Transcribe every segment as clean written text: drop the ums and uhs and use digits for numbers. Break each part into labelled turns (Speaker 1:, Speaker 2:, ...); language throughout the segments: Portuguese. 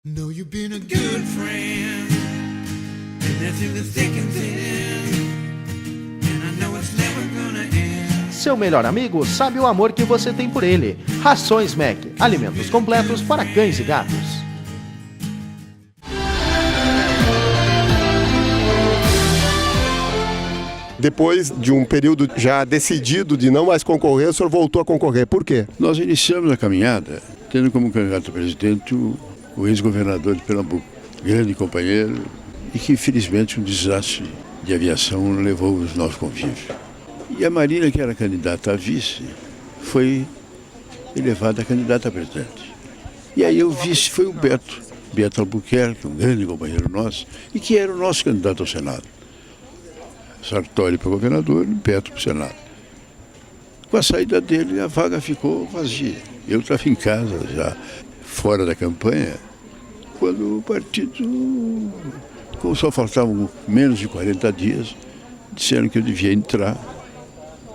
Speaker 1: Know you've been a good friend, and that's in the thick and thin, and I know it's never gonna end.
Speaker 2: Seu melhor amigo sabe o amor que você tem por ele. Rações Mac, alimentos completos para cães e gatos.
Speaker 3: Depois de um período já decidido de não mais concorrer, o senhor voltou a concorrer. Por quê?
Speaker 4: Nós iniciamos a caminhada tendo como candidato a presidente o ex-governador de Pernambuco, grande companheiro, e que infelizmente um desastre de aviação levou os nossos convívios. E a Marina, que era candidata a vice, foi elevada a candidata a presidente. E aí o vice foi o Beto Albuquerque, um grande companheiro nosso, e que era o nosso candidato ao Senado. Sartori para governador e Beto para o Senado. Com a saída dele, a vaga ficou vazia. Eu estava em casa, já fora da campanha, quando o partido, como só faltavam menos de 40 dias, disseram que eu devia entrar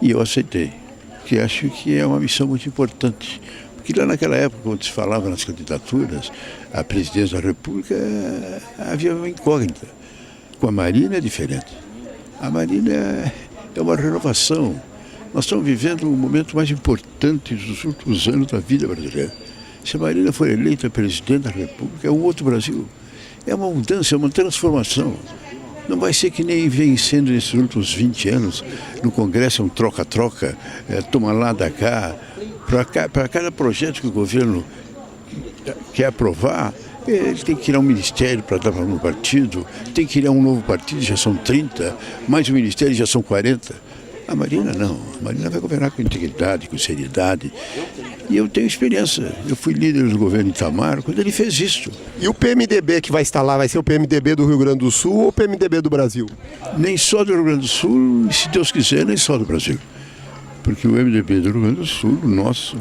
Speaker 4: e eu aceitei. Porque acho que é uma missão muito importante. Porque lá naquela época, quando se falava nas candidaturas à presidência da República, havia uma incógnita. Com a Marina é diferente. A Marina é uma renovação. Nós estamos vivendo um momento mais importante dos últimos anos da vida brasileira. Se a Marina for eleita presidente da República, é um outro Brasil. É uma mudança, é uma transformação. Não vai ser que nem vem sendo nesses últimos 20 anos. No Congresso é um troca-troca, toma lá, dá cá. Para cada projeto que o governo quer aprovar, ele tem que criar um ministério para dar para um partido, tem que criar um novo partido, já são 30, mais um ministério já são 40. A Marina não, a Marina vai governar com integridade, com seriedade. E eu tenho experiência, eu fui líder do governo Itamar quando ele fez isso.
Speaker 3: E o PMDB que vai estar lá, vai ser o PMDB do Rio Grande do Sul ou o PMDB do Brasil?
Speaker 4: Nem só do Rio Grande do Sul, e se Deus quiser, nem só do Brasil. Porque o MDB do Rio Grande do Sul, o nosso,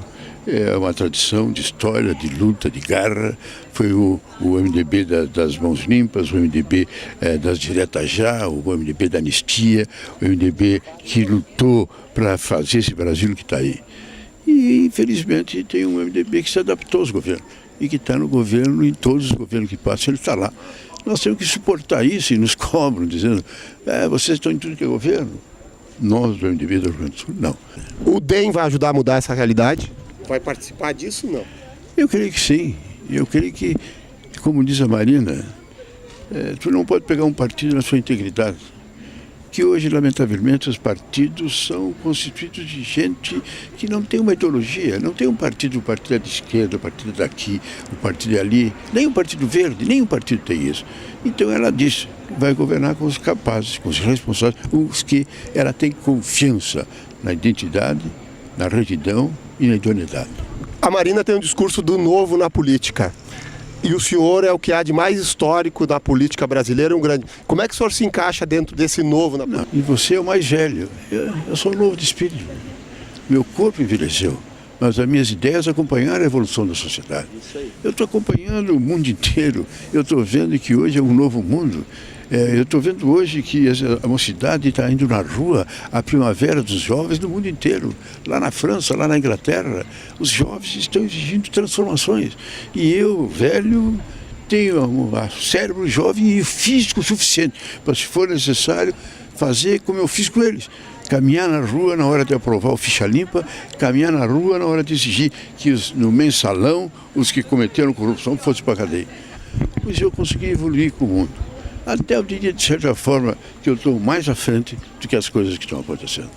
Speaker 4: é uma tradição de história, de luta, de garra. Foi o MDB das mãos limpas, o MDB das diretas já, o MDB da anistia, o MDB que lutou para fazer esse Brasil que está aí. E, infelizmente, tem um MDB que se adaptou aos governos e que está no governo, em todos os governos que passam, ele está lá. Nós temos que suportar isso e nos cobram, dizendo, vocês estão em tudo que é governo. Nós, do MDB do Rio Grande do Sul, não.
Speaker 3: O DEM vai ajudar a mudar essa realidade? Vai participar disso ou não?
Speaker 4: Eu creio que sim. Eu creio que, como diz a Marina, tu não pode pegar um partido na sua integridade. Que hoje, lamentavelmente, os partidos são constituídos de gente que não tem uma ideologia, não tem um partido é de esquerda, o partido é daqui, o partido é ali, nem o Partido Verde, nem o partido tem isso. Então ela diz, vai governar com os capazes, com os responsáveis, os que ela tem confiança na identidade, na retidão e na idoneidade.
Speaker 3: A Marina tem um discurso do novo na política. E o senhor é o que há de mais histórico da política brasileira, um grande. Como é que o senhor se encaixa dentro desse novo na política?
Speaker 4: E você é o mais velho. Eu sou novo de espírito. Meu corpo envelheceu, mas as minhas ideias acompanharam a evolução da sociedade. Eu estou acompanhando o mundo inteiro. Eu estou vendo que hoje é um novo mundo. Eu estou vendo hoje que a mocidade está indo na rua, a primavera dos jovens no mundo inteiro. Lá na França, lá na Inglaterra, os jovens estão exigindo transformações. E eu, velho, tenho um cérebro jovem e físico suficiente para, se for necessário, fazer como eu fiz com eles. Caminhar na rua na hora de aprovar o ficha limpa, caminhar na rua na hora de exigir que no mensalão os que cometeram corrupção fossem para a cadeia. Pois eu consegui evoluir com o mundo. Até eu diria, de certa forma, que eu estou mais à frente do que as coisas que estão acontecendo.